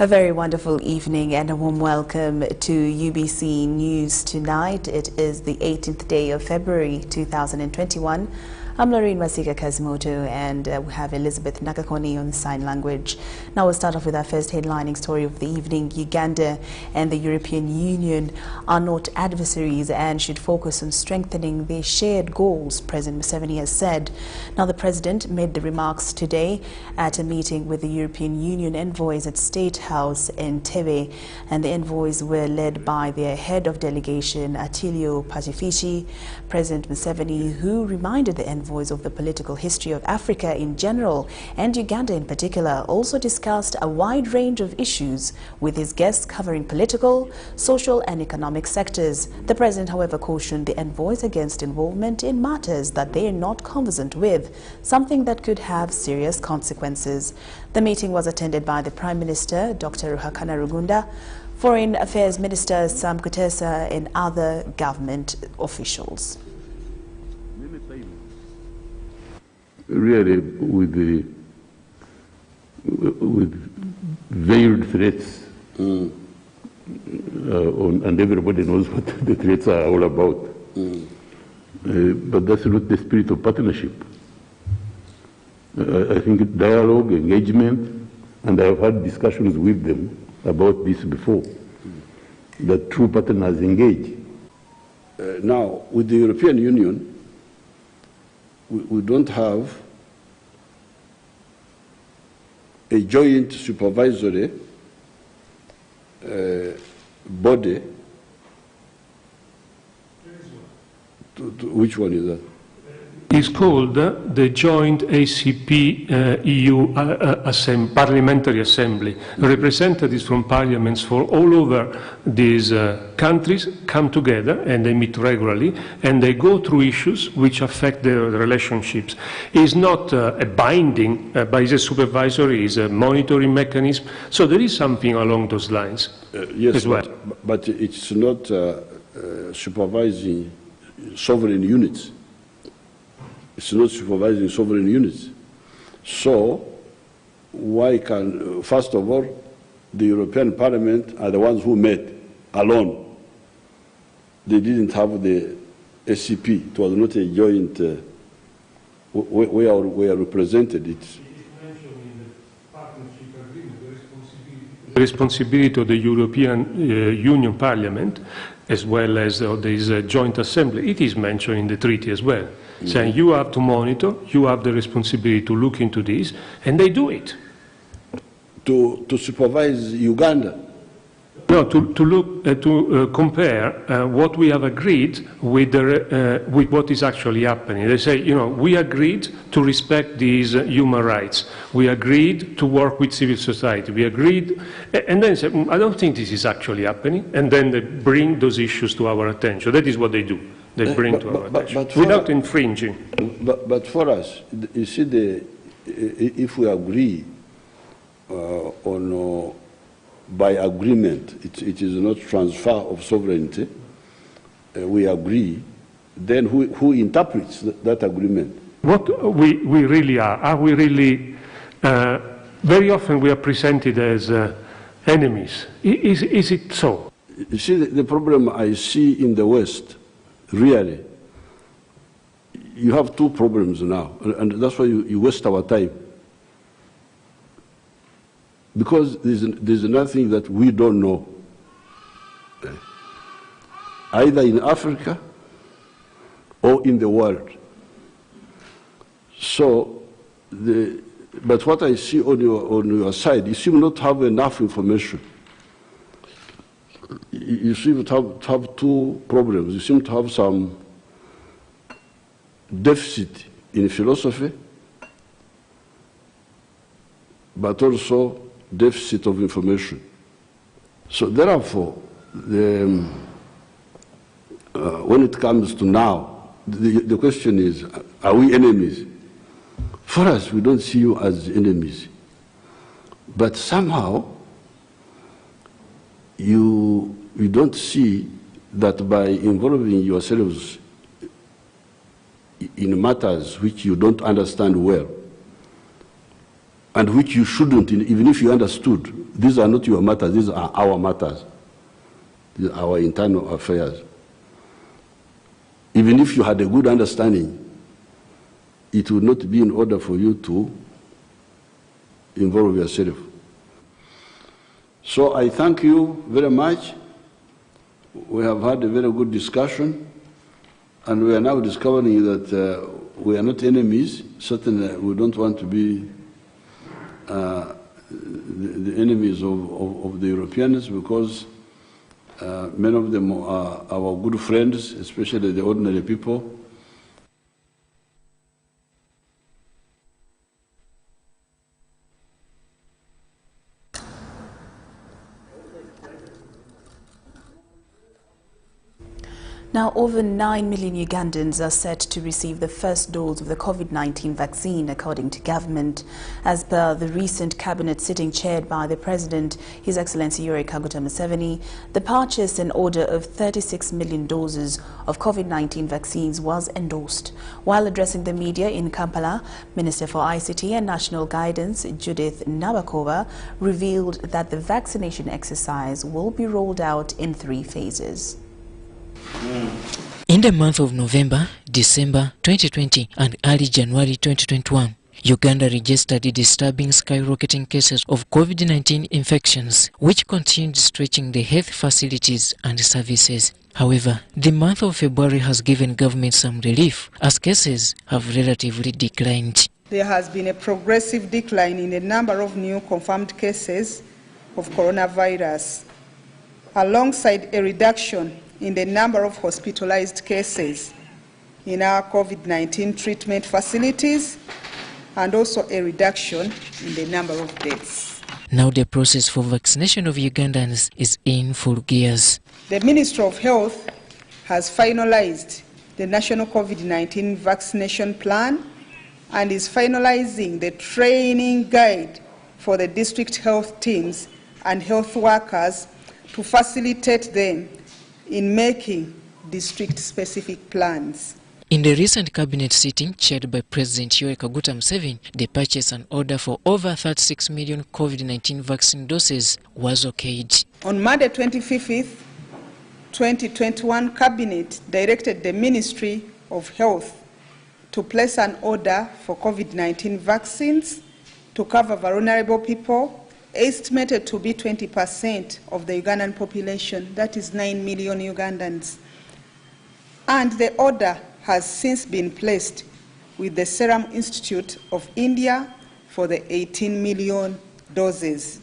A very wonderful evening and a warm welcome to UBC News tonight. It is the 18th day of February 2021. I'm Lauryn, Masika, Kazimoto, and we have Elizabeth Nakakoni on sign language. Now we'll start off with our first headlining story of the evening. Uganda and the European Union are not adversaries and should focus on strengthening their shared goals, President Museveni has said. Now the President made the remarks today at a meeting with the European Union envoys at State House in Tebe, and the envoys were led by their head of delegation, Attilio Pacifici. President Museveni, who reminded the envoys of the political history of Africa in general and Uganda in particular, also discussed a wide range of issues with his guests covering political, social and economic sectors. The President, however, cautioned the envoys against involvement in matters that they are not conversant with, something that could have serious consequences. The meeting was attended by the Prime Minister, Dr. Ruhakana Rugunda, Foreign Affairs Minister Sam Kutesa and other government officials. Really, with veiled threats, and everybody knows what the threats are all about. But that's not the spirit of partnership. I think dialogue, engagement, and I have had discussions with them about this before, that true partners engage. Now, with the European Union, we don't have a joint supervisory body. Which one is that? It's called the Joint ACP-EU Parliamentary Assembly. Representatives from parliaments from all over these countries come together and they meet regularly and they go through issues which affect their relationships. It's not a binding, but it's a supervisory, it's a monitoring mechanism. So there is something along those lines yes, as well. But it's not supervising sovereign units. It's not supervising sovereign units. So why can, first of all, the European Parliament are the ones who met alone. They didn't have the SCP. It was not a joint, we are represented. It's mentioned in the partnership agreement, the responsibility of the European Union Parliament, as well as this joint assembly. It is mentioned in the treaty as well, saying you have to monitor, you have the responsibility to look into this, and they do it. To supervise Uganda? No, to compare what we have agreed with what is actually happening. They say, you know, we agreed to respect these human rights. We agreed to work with civil society. We agreed, and then say, I don't think this is actually happening. And then they bring those issues to our attention. That is what they do. They bring to our attention without infringing. But for us, you see, if we agree on by agreement, it is not transfer of sovereignty, we agree, then who interprets that agreement? What we really are we really, very often we are presented as enemies. Is it so? You see, the problem I see in the West, really, you have two problems now, and that's why you waste our time. Because there's nothing that we don't know, either in Africa or in the world. So, but what I see on your side, you seem not to have enough information. You seem to have two problems. You seem to have some deficit in philosophy, but also deficit of information. So therefore, when it comes to now, the question is, are we enemies? For us, we don't see you as enemies. But somehow, you don't see that by involving yourselves in matters which you don't understand well, and which you shouldn't, even if you understood, these are not your matters, these are our matters, these are our internal affairs. Even if you had a good understanding, it would not be in order for you to involve yourself. So I thank you very much. We have had a very good discussion, and we are now discovering that we are not enemies. Certainly, we don't want to be the enemies of the Europeans, because many of them are our good friends, especially the ordinary people. Now, over 9 million Ugandans are set to receive the first dose of the COVID-19 vaccine, according to government. As per the recent cabinet sitting chaired by the President, His Excellency Yoweri Kaguta Museveni, the purchase and order of 36 million doses of COVID-19 vaccines was endorsed. While addressing the media in Kampala, Minister for ICT and National Guidance, Judith Nabakova, revealed that the vaccination exercise will be rolled out in 3 phases. In the month of November, December 2020 and early January 2021, Uganda registered disturbing skyrocketing cases of COVID-19 infections, which continued stretching the health facilities and services. However, the month of February has given government some relief, as cases have relatively declined. There has been a progressive decline in the number of new confirmed cases of coronavirus, alongside a reduction in the number of hospitalized cases in our COVID-19 treatment facilities, and also a reduction in the number of deaths. Now the process for vaccination of Ugandans is in full gears. The Ministry of Health has finalized the National COVID-19 vaccination plan and is finalizing the training guide for the district health teams and health workers to facilitate them in making district-specific plans. In the recent cabinet sitting chaired by President Yoweri Kaguta Museveni, the purchase and order for over 36 million COVID-19 vaccine doses was okayed. On Monday 25th, 2021, Cabinet directed the Ministry of Health to place an order for COVID-19 vaccines to cover vulnerable people, estimated to be 20% of the Ugandan population, that is 9 million Ugandans. And the order has since been placed with the Serum Institute of India for the 18 million doses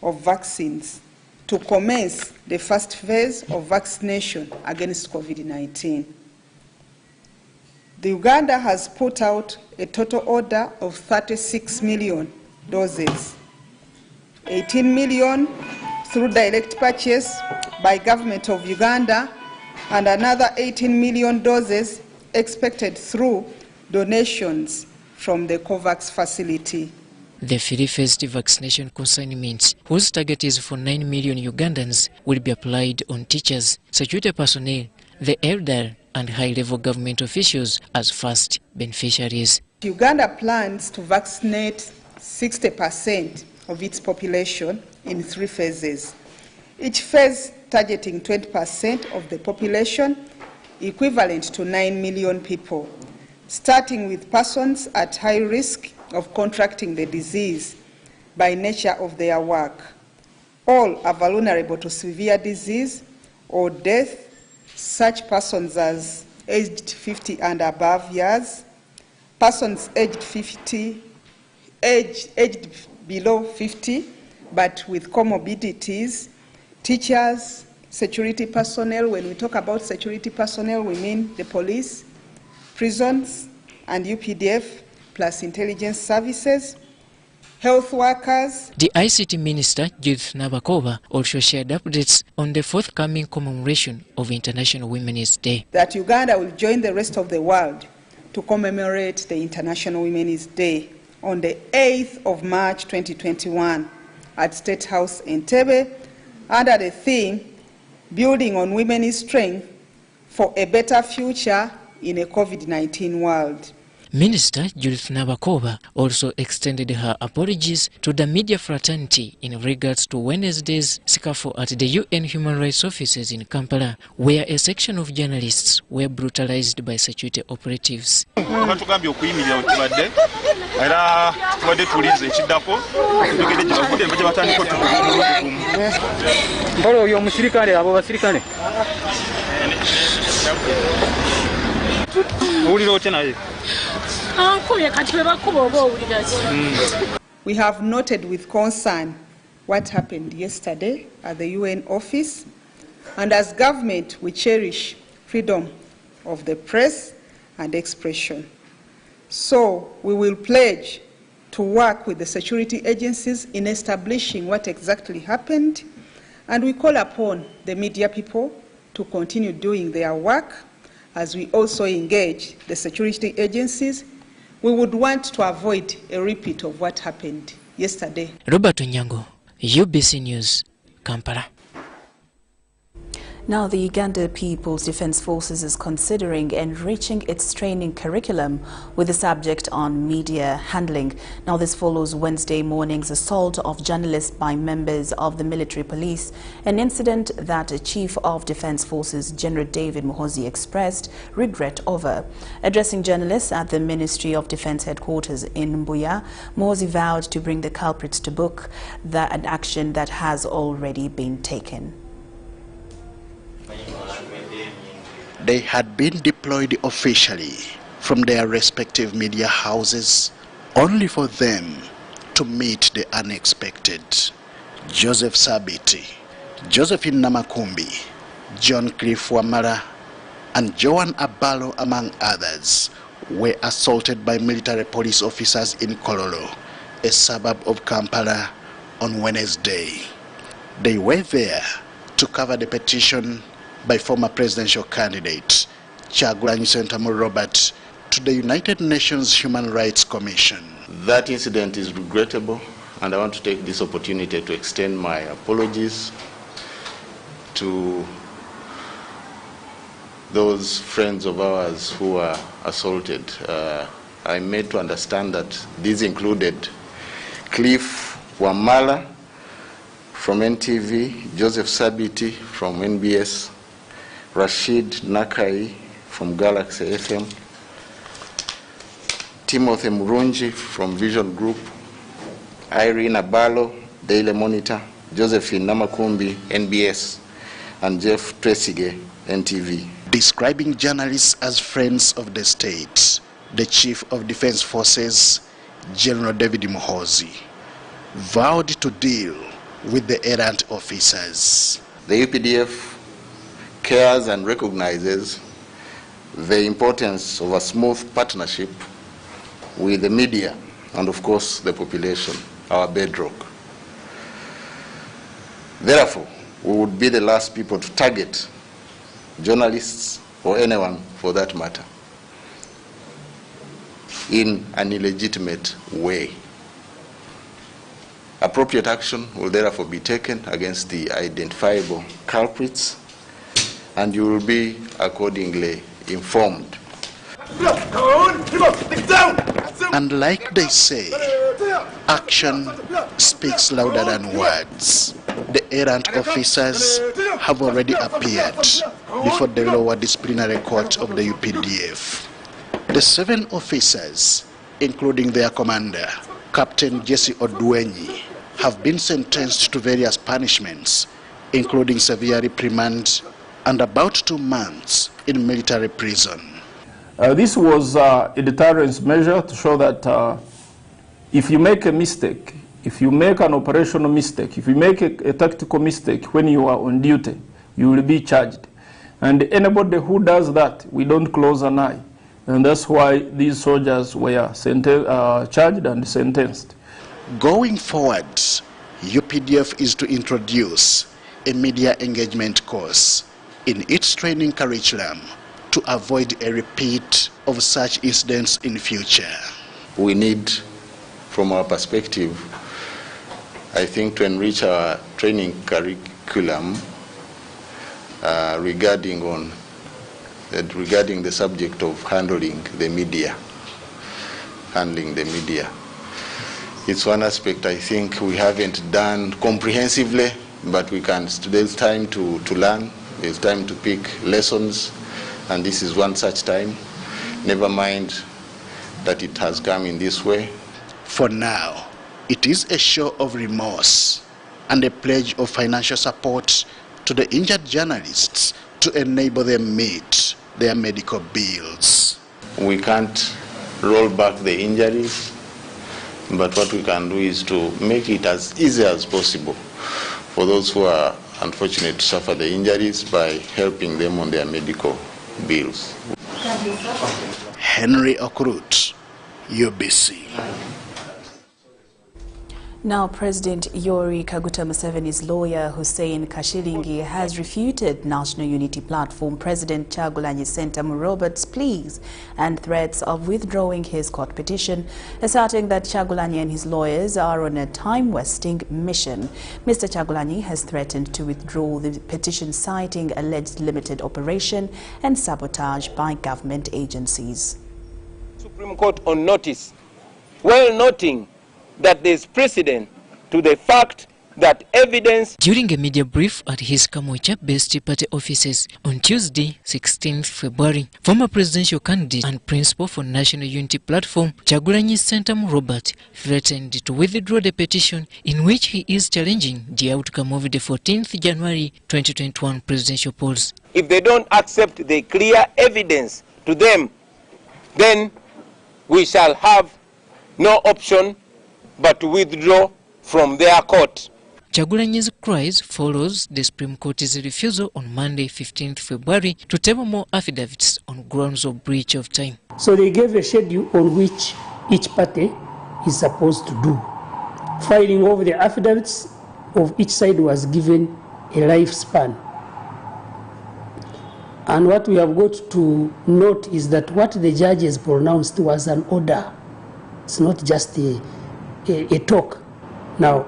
of vaccines to commence the first phase of vaccination against COVID-19. The Uganda has put out a total order of 36 million doses. 18 million through direct purchase by government of Uganda, and another 18 million doses expected through donations from the COVAX facility. The three-phased vaccination consignment, whose target is for 9 million Ugandans, will be applied on teachers, security personnel, the elderly, and high-level government officials as first beneficiaries. Uganda plans to vaccinate 60% of its population in 3 phases, each phase targeting 20% of the population, equivalent to 9 million people, starting with persons at high risk of contracting the disease by nature of their work. All are vulnerable to severe disease or death, such persons as aged 50 and above years, persons aged below 50 but with comorbidities, teachers, security personnel. When we talk about security personnel, we mean the police, prisons, and UPDF, plus intelligence services, health workers. The ICT Minister, Judith Nabakova, also shared updates on the forthcoming commemoration of International Women's Day. That Uganda will join the rest of the world to commemorate the International Women's Day on the 8th of March 2021 at State House Entebbe, under the theme, Building on Women's Strength for a Better Future in a COVID-19 World. Minister Judith Nabakova also extended her apologies to the media fraternity in regards to Wednesday's scuffle at the UN Human Rights Offices in Kampala, where a section of journalists were brutalized by security operatives. We have noted with concern what happened yesterday at the UN office, and as government we cherish freedom of the press and expression. So we will pledge to work with the security agencies in establishing what exactly happened, and we call upon the media people to continue doing their work as we also engage the security agencies. We would want to avoid a repeat of what happened yesterday. Robert Onyango, UBC News, Kampala. Now, the Uganda People's Defence Forces is considering enriching its training curriculum with the subject on media handling. Now, this follows Wednesday morning's assault of journalists by members of the military police, an incident that Chief of Defence Forces General David Muhoozi expressed regret over. Addressing journalists at the Ministry of Defence headquarters in Mbuya, Muhoozi vowed to bring the culprits to book, an action that has already been taken. They had been deployed officially from their respective media houses, only for them to meet the unexpected. Joseph Sabiti, Josephine Namakumbi, John Cliff Wamara, and Joan Abalo, among others, were assaulted by military police officers in Kololo, a suburb of Kampala, on Wednesday. They were there to cover the petition by former presidential candidate Kyagulanyi Ssentamu Robert to the United Nations Human Rights Commission. That incident is regrettable, and I want to take this opportunity to extend my apologies to those friends of ours who were assaulted. I made to understand that these included Cliff Wamala from NTV, Joseph Sabiti from NBS, Rashid Nakai from Galaxy FM, Timothy Murungi from Vision Group, Irene Abalo, Daily Monitor, Josephine Namakumbi, NBS, and Jeff Tresige, NTV. Describing journalists as friends of the state, the Chief of Defence Forces, General David Muhoozi, vowed to deal with the errant officers. The UPDF cares and recognizes the importance of a smooth partnership with the media and, of course, the population, our bedrock. Therefore, we would be the last people to target journalists or anyone for that matter in an illegitimate way. Appropriate action will therefore be taken against the identifiable culprits, and you will be accordingly informed. And like they say, action speaks louder than words. The errant officers have already appeared before the lower disciplinary court of the UPDF. The 7 officers, including their commander, Captain Jesse Odwenyi, have been sentenced to various punishments, including severe reprimand and about 2 months in military prison. This was a deterrence measure to show that if you make a mistake, if you make an operational mistake, if you make a tactical mistake when you are on duty, you will be charged. And anybody who does that, we don't close an eye. And that's why these soldiers were charged and sentenced. Going forward, UPDF is to introduce a media engagement course in its training curriculum to avoid a repeat of such incidents in future. We need, from our perspective, I think, to enrich our training curriculum regarding the subject of handling the media. handling the media. It's one aspect I think we haven't done comprehensively, but there's time to learn, there's time to pick lessons, and this is one such time. Never mind that it has come in this way. For now, it is a show of remorse and a pledge of financial support to the injured journalists to enable them meet their medical bills. We can't roll back the injuries, but what we can do is to make it as easy as possible for those who are unfortunate to suffer the injuries by helping them on their medical bills. Henry Okrut, UBC. Now, President Yoweri Kaguta Museveni's lawyer, Hussein Kashiringi, has refuted National Unity Platform President Kyagulanyi Ssentamu Roberts' pleas and threats of withdrawing his court petition, asserting that Kyagulanyi and his lawyers are on a time-wasting mission. Mr. Kyagulanyi has threatened to withdraw the petition, citing alleged limited operation and sabotage by government agencies. Supreme Court on notice, while noting that there is precedent to the fact that evidence. During a media brief at his Kamwokya-based party offices on Tuesday, 16th February, former presidential candidate and principal for National Unity Platform, Kyagulanyi Ssentamu Robert, threatened to withdraw the petition in which he is challenging the outcome of the 14th January 2021 presidential polls. If they don't accept the clear evidence to them, then we shall have no option but to withdraw from their court. Kyagulanyi's cries follows the Supreme Court's refusal on Monday, 15th February, to table more affidavits on grounds of breach of time. So they gave a schedule on which each party is supposed to do. Filing over the affidavits of each side was given a lifespan. And what we have got to note is that what the judges pronounced was an order. It's not just a talk. Now,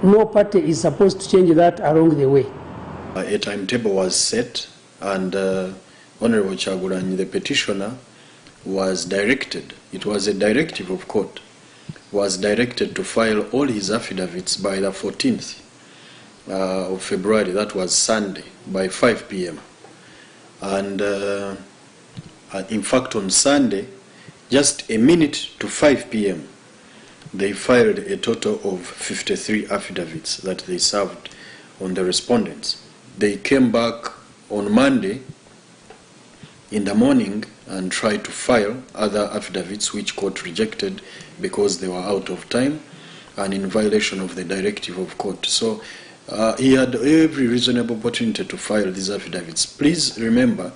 no party is supposed to change that along the way. A timetable was set, and Honorable Kyagulanyi, the petitioner, was directed, it was a directive of court, was directed to file all his affidavits by the 14th of February, that was Sunday, by 5 p.m. And in fact, on Sunday, just a minute to 5 p.m., they filed a total of 53 affidavits that they served on the respondents. They came back on Monday in the morning and tried to file other affidavits which court rejected because they were out of time and in violation of the directive of court. So he had every reasonable opportunity to file these affidavits. Please remember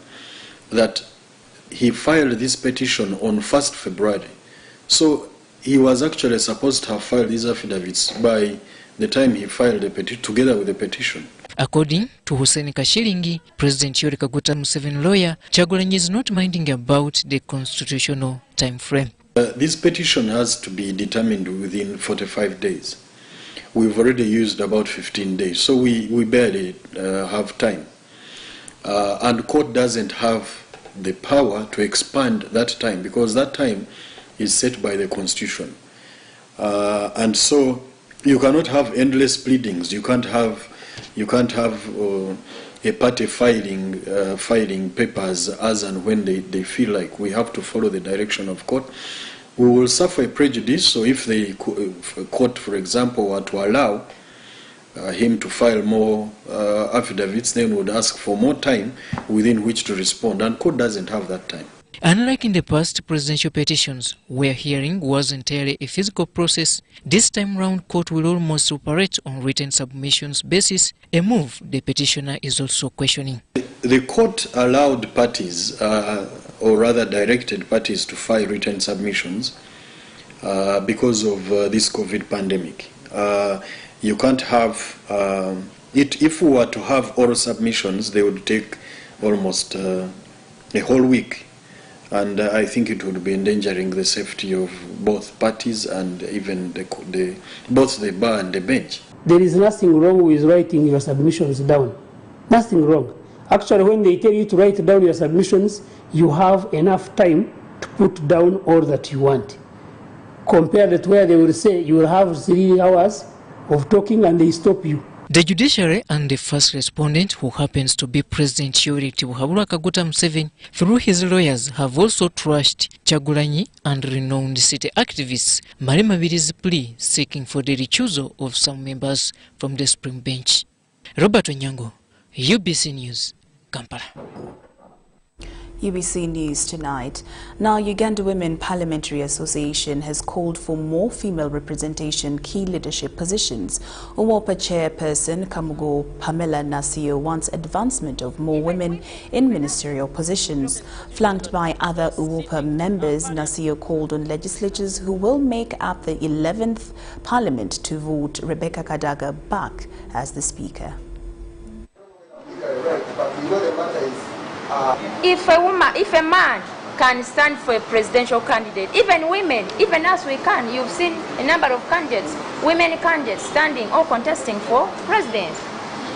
that he filed this petition on 1st February. So he was actually supposed to have filed these affidavits by the time he filed the petition, together with the petition. According to Hussein Kashiringi, President Yoweri Kaguta Museveni lawyer, Kyagulanyi is not minding about the constitutional time frame. This petition has to be determined within 45 days. We've already used about 15 days, so we barely have time. And court doesn't have the power to expand that time because that time is set by the Constitution. And so you cannot have endless pleadings. You can't have a party filing papers as and when they feel like. We have to follow the direction of court. We will suffer prejudice. So if the court, for example, were to allow him to file more affidavits, then would ask for more time within which to respond, and court doesn't have that time. Unlike in the past presidential petitions, where hearing was entirely a physical process, this time round court will almost operate on written submissions basis, a move the petitioner is also questioning. The court allowed parties, or rather directed parties, to file written submissions because of this COVID pandemic. You can't have if we were to have oral submissions, they would take almost a whole week. And I think it would be endangering the safety of both parties and even both the bar and the bench. There is nothing wrong with writing your submissions down. Nothing wrong. Actually, when they tell you to write down your submissions, you have enough time to put down all that you want. compared to where they will say you will have 3 hours of talking and they stop you. The judiciary and the first respondent, who happens to be President Yoweri Kaguta Museveni, through his lawyers, have also trashed Kyagulanyi and renowned city activists Malema Biri's plea seeking for the recusal of some members from the Spring Bench. Robert Onyango, UBC News, Kampala. UBC News tonight. Now, Uganda Women Parliamentary Association has called for more female representation key leadership positions. UWOPA chairperson Kamugo Pamela Nasio wants advancement of more women in ministerial positions. Flanked by other UWOPA members, Nasio called on legislatures who will make up the 11th Parliament to vote Rebecca Kadaga back as the Speaker. If a man can stand for a presidential candidate, even women, even us, we can. You've seen a number of candidates, women candidates standing or contesting for president.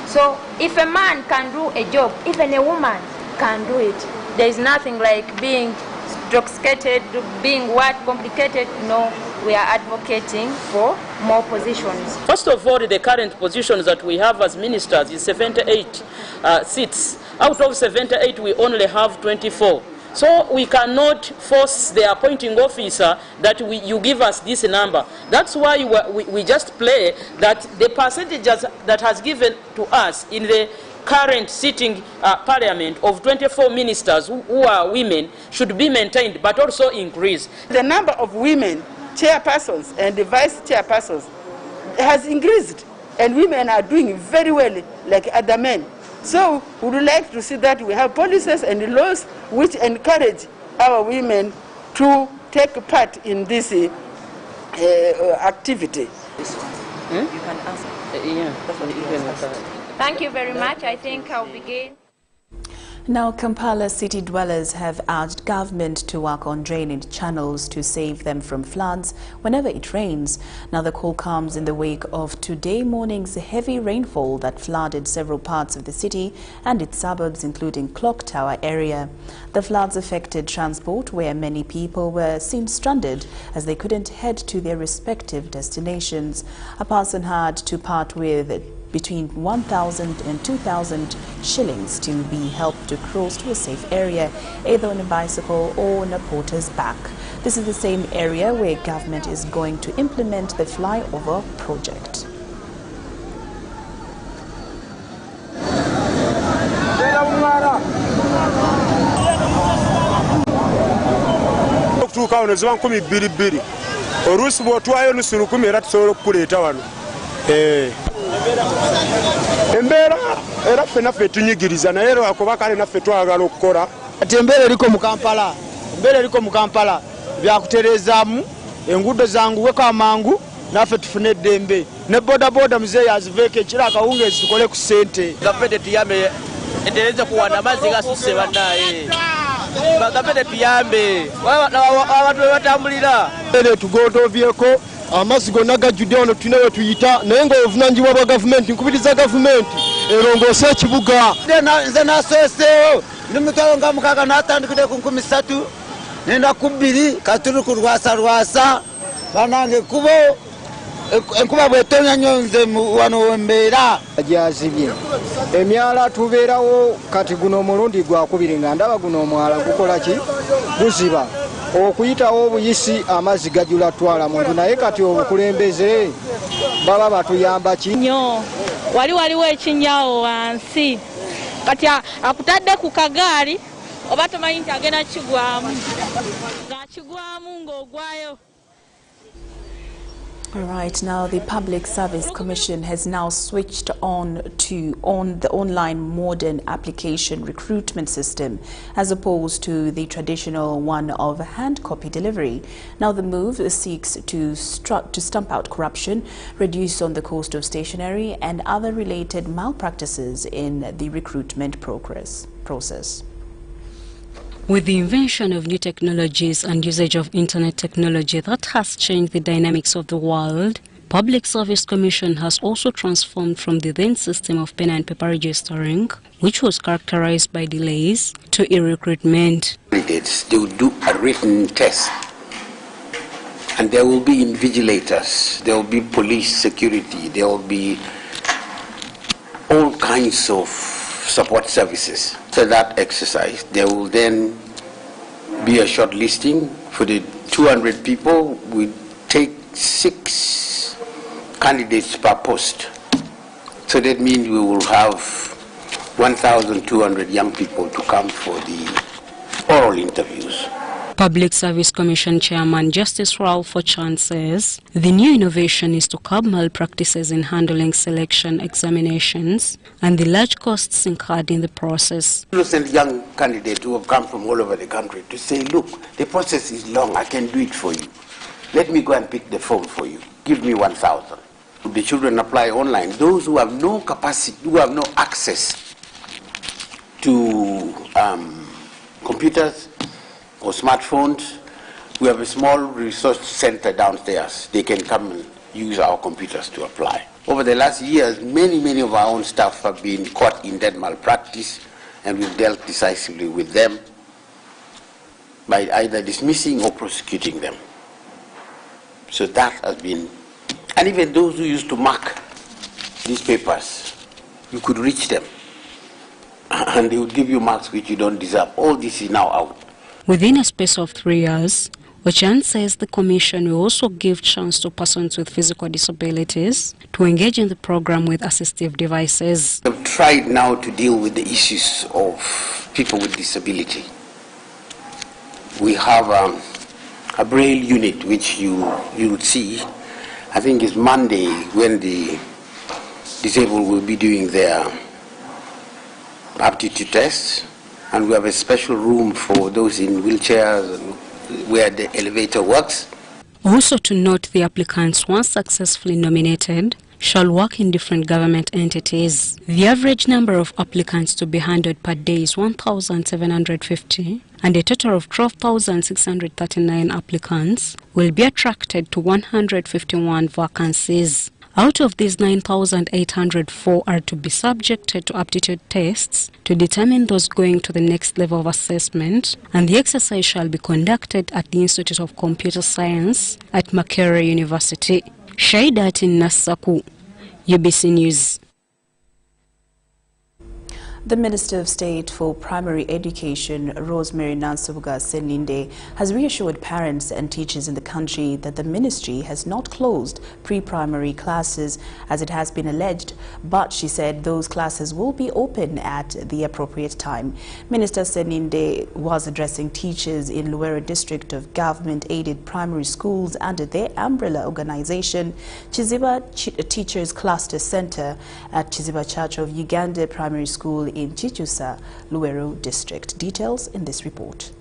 So if a man can do a job, even a woman can do it. There is nothing like being intoxicated, being complicated. No, we are advocating for more positions. First of all, the current positions that we have as ministers is 78 seats. Out of 78, we only have 24. So we cannot force the appointing officer that you give us this number. That's why we just play that the percentages that has given to us in the current sitting parliament of 24 ministers who are women should be maintained, but also increase. The number of women chairpersons and the vice chairpersons has increased, and women are doing very well like other men. So we would like to see that we have policies and laws which encourage our women to take part in this activity. You can ask. Thank you very much. I think I'll begin. Now, Kampala city dwellers have urged government to work on drainage channels to save them from floods whenever it rains. Now, the call comes in the wake of today morning's heavy rainfall that flooded several parts of the city and its suburbs, including Clock Tower area. The floods affected transport, where many people were seen stranded as they couldn't head to their respective destinations. A person had to part with between 1,000 and 2,000 shillings to be helped to cross to a safe area, either on a bicycle or on a porter's back. This is the same area where government is going to implement the flyover project. Embera era fena ffe tunyigiriza naye lwakuba kale naffe twagala okukola ati embeera eriko mu Kampala byakutereezaamu enguudo zanguweko amangu naffe tufune eddembe ne bodaboda muzeeyi aziveeko ekiro akawungeezi tukole ku ssente gavumenti tuyambe entereze kuwanda amazzi gasusse bannaaye gavumenti tuyambe abantu be batambulira tugondoovyeko amazzi gonna gajjudde wano tulina we tuyita naye ng'obuvunaanyizibwa bwa gavumenti nkubiriza gavumenti erongoose ekibuga nze nasoseewo ndi mitwalo nga 6 natandikire ku 13 nenda ku 2 katuli ku lwasalwasa banange kubo enkuba bwetonya nnyo nze wano wembeera gyazibye emyala tubeerawo kati guno omulundi gwakubiri nga ndaba guno omwala gukola ki guziba okuyitawo obuyisi amazzi gajula twala muntu naye kati obukulembeze baba batuyamba ki nnyo waliwo ekinyawo wansi kati akutadde ku kagaali oba tomanyi nti agenda kigwamu ng'akigwamu ng'ogwayo. All right, now the Public Service Commission has now switched on the online modern application recruitment system as opposed to the traditional one of hand copy delivery. Now the move seeks to stamp out corruption, reduce on the cost of stationery and other related malpractices in the recruitment process. With the invention of new technologies and usage of internet technology that has changed the dynamics of the world, Public Service Commission has also transformed from the then system of pen and paper registering, which was characterized by delays, to e-recruitment. They will do a written test And there will be invigilators, there will be police security, there will be all kinds of support services. So that exercise, there will then be a short listing for the 200 people. We take 6 candidates per post. So that means we will have 1,200 young people to come for the oral interviews. Public Service Commission Chairman Justice Ralph Ochan says the new innovation is to curb malpractices in handling selection examinations and the large costs incurred in the process. Innocent young candidates who have come from all over the country to say, look, the process is long, I can do it for you. Let me go and pick the phone for you. Give me 1,000. The children apply online. Those who have no capacity, who have no access to computers or smartphones, we have a small research center downstairs. They can come and use our computers to apply. Over the last years, many of our own staff have been caught in that malpractice, and we've dealt decisively with them by either dismissing or prosecuting them. So that has been, and even those who used to mark these papers, you could reach them, and they would give you marks which you don't deserve. All this is now out. Within a space of 3 years, Ochan says the Commission will also give chance to persons with physical disabilities to engage in the program with assistive devices. We've tried now to deal with the issues of people with disability. We have a braille unit which you would see. I think it's Monday when the disabled will be doing their aptitude tests. And we have a special room for those in wheelchairs where the elevator works. Also to note, the applicants, once successfully nominated, shall work in different government entities. The average number of applicants to be handled per day is 1,750, and a total of 12,639 applicants will be attracted to 151 vacancies. Out of these, 9,804 are to be subjected to aptitude tests to determine those going to the next level of assessment, and the exercise shall be conducted at the Institute of Computer Science at Makerere University. Shaidatin Nasaku, UBC News. The Minister of State for Primary Education, Rosemary Nansubuga Seninde, has reassured parents and teachers in the country that the ministry has not closed pre-primary classes as it has been alleged, but she said those classes will be open at the appropriate time. Minister Seninde was addressing teachers in Luwero district of government-aided primary schools under their umbrella organization, Chiziba Teachers Cluster Center at Chiziba Church of Uganda Primary School in Chichusa, Luwero district. Details in this report.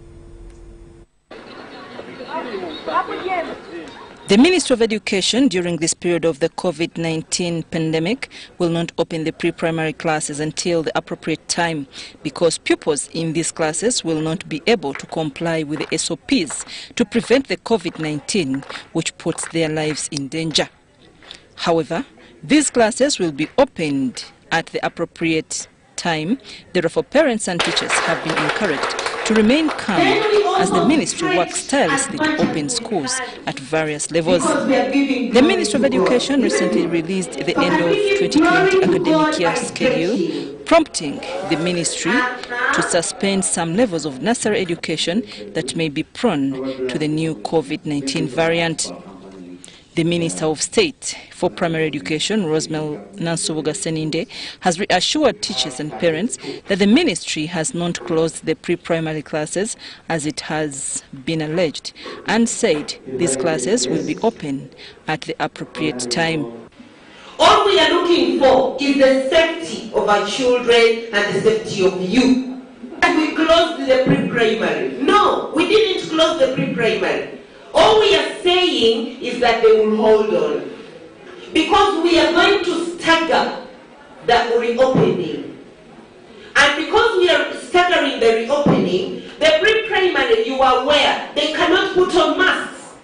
The Ministry of Education during this period of the COVID-19 pandemic will not open the pre-primary classes until the appropriate time because pupils in these classes will not be able to comply with the SOPs to prevent the COVID-19, which puts their lives in danger. However, these classes will be opened at the appropriate time. Therefore, parents and teachers have been encouraged to remain calm as the ministry works tirelessly to open schools at various levels. The Ministry of Education recently released the end of 2020 academic year schedule, prompting the ministry to suspend some levels of nursery education that may be prone to the new COVID-19 variant. The Minister of State for Primary Education, Rosemary Nansubuga Seninde, has reassured teachers and parents that the ministry has not closed the pre-primary classes as it has been alleged, and said these classes will be open at the appropriate time. All we are looking for is the safety of our children and the safety of you. We closed the pre-primary. No, we didn't close the pre-primary. All we are saying is that they will hold on. Because we are going to stagger the reopening. And because we are staggering the reopening, the pre-primary, you are aware, they cannot put on masks.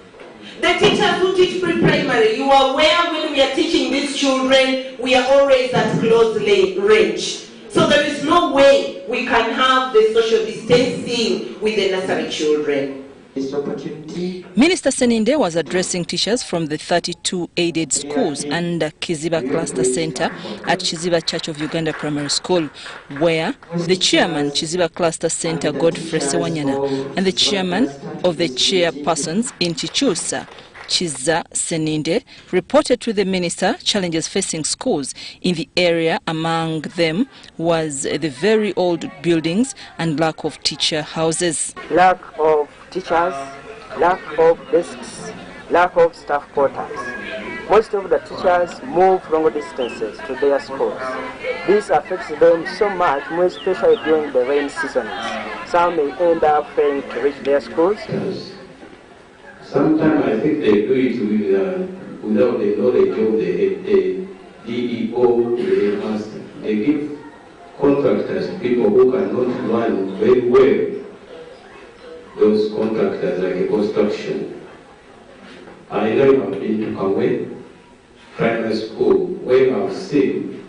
The teachers who teach pre-primary, you are aware when we are teaching these children, we are always at close range. So there is no way we can have the social distancing with the nursery children. this opportunity. Minister Seninde was addressing teachers from the 32 aided schools under Kiziba Cluster Center at Kiziba Church of Uganda Primary School, where the chairman, Kiziba Cluster Center, Godfrey Sewanyana, and the chairman of the chairpersons in Chichusa, Chiza Seninde, reported to the minister challenges facing schools in the area. Among them was the very old buildings and lack of teacher houses. Lack of teachers, lack of desks, lack of staff quarters. Most of the teachers move long distances to their schools. This affects them so much, more especially during the rain seasons. Some may end up failing to reach their schools. Sometimes I think they do it without the knowledge of the DEO, the master. They give contractors, people who cannot run very well, those contractors like a construction. I know I've been to Kawe Primary School, where I've seen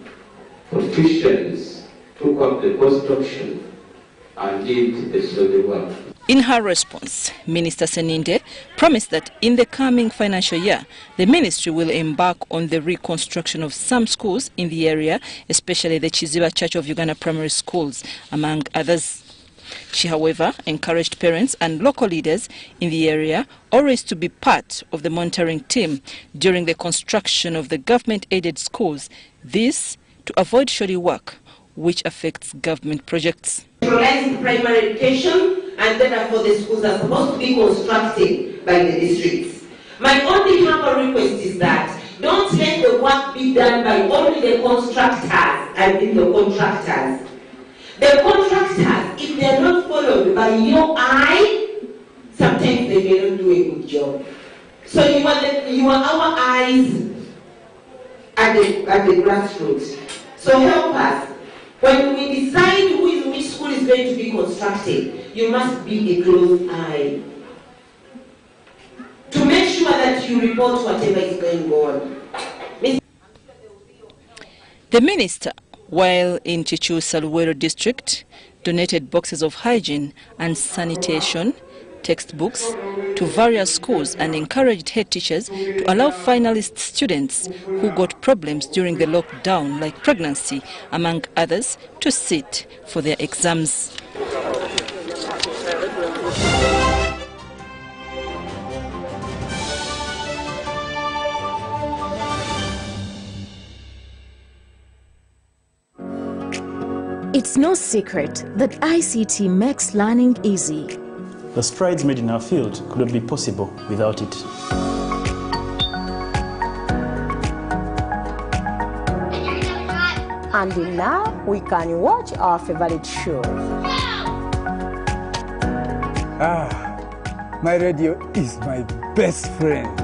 politicians took up the construction and did the study work. In her response, Minister Seninde promised that in the coming financial year, the ministry will embark on the reconstruction of some schools in the area, especially the Kiziba Church of Uganda Primary Schools, among others. She, however, encouraged parents and local leaders in the area always to be part of the monitoring team during the construction of the government-aided schools, this to avoid shoddy work, which affects government projects. Centralizing primary education, and therefore the schools are supposed to be constructed by the districts. My only humble request is that don't let the work be done by only the constructors and the contractors. The contractors, if they are not followed by your eye, sometimes they may not do a good job. So you are our eyes at the grassroots. So help us. When we decide which school is going to be constructed, you must be a close eye to make sure that you report whatever is going on. The minister, while in Chichu-Saluwero district, donated boxes of hygiene and sanitation, textbooks to various schools and encouraged head teachers to allow finalist students who got problems during the lockdown, like pregnancy, among others, to sit for their exams. It's no secret that ICT makes learning easy. The strides made in our field couldn't be possible without it. And now we can watch our favorite show. My radio is my best friend.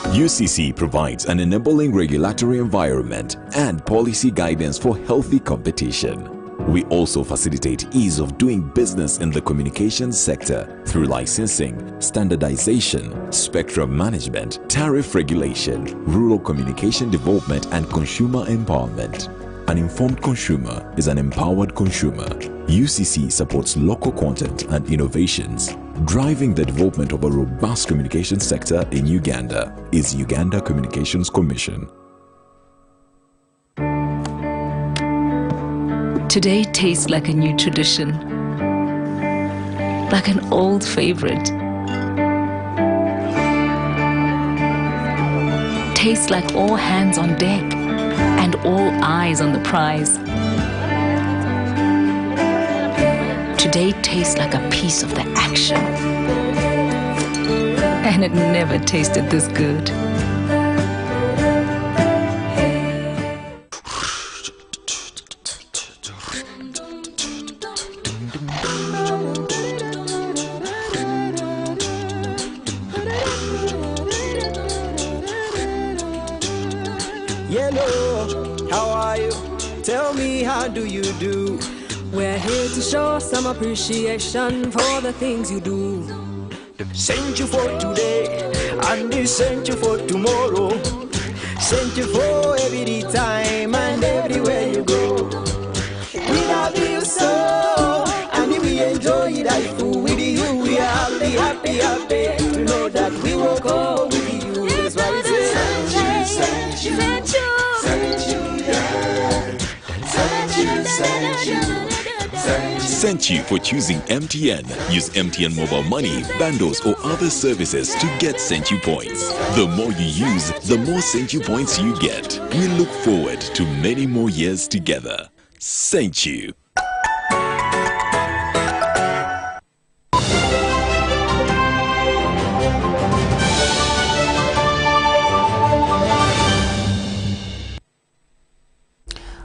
UCC provides an enabling regulatory environment and policy guidance for healthy competition. We also facilitate ease of doing business in the communications sector through licensing, standardization, spectrum management, tariff regulation, rural communication development, and consumer empowerment. An informed consumer is an empowered consumer. UCC supports local content and innovations. Driving the development of a robust communication sector in Uganda is Uganda Communications Commission. Today tastes like a new tradition, like an old favorite. Tastes like all hands on deck and all eyes on the prize. Today tastes like a piece of the action. And it never tasted this good. Yellow, how are you? Tell me, how do you do? We're here to show some appreciation for the things you do. Sent you for today, and they sent you for tomorrow. Sent you for every time and everywhere you go. We love you so, and we enjoy life with you happy, happy to know that we will go with you. That's why we say thank you, thank you, thank you, thank you, thank you. Thank you for choosing MTN. Use MTN mobile money, bundles or other services to get Thank You points. The more you use, the more Thank You points you get. We look forward to many more years together. Thank you.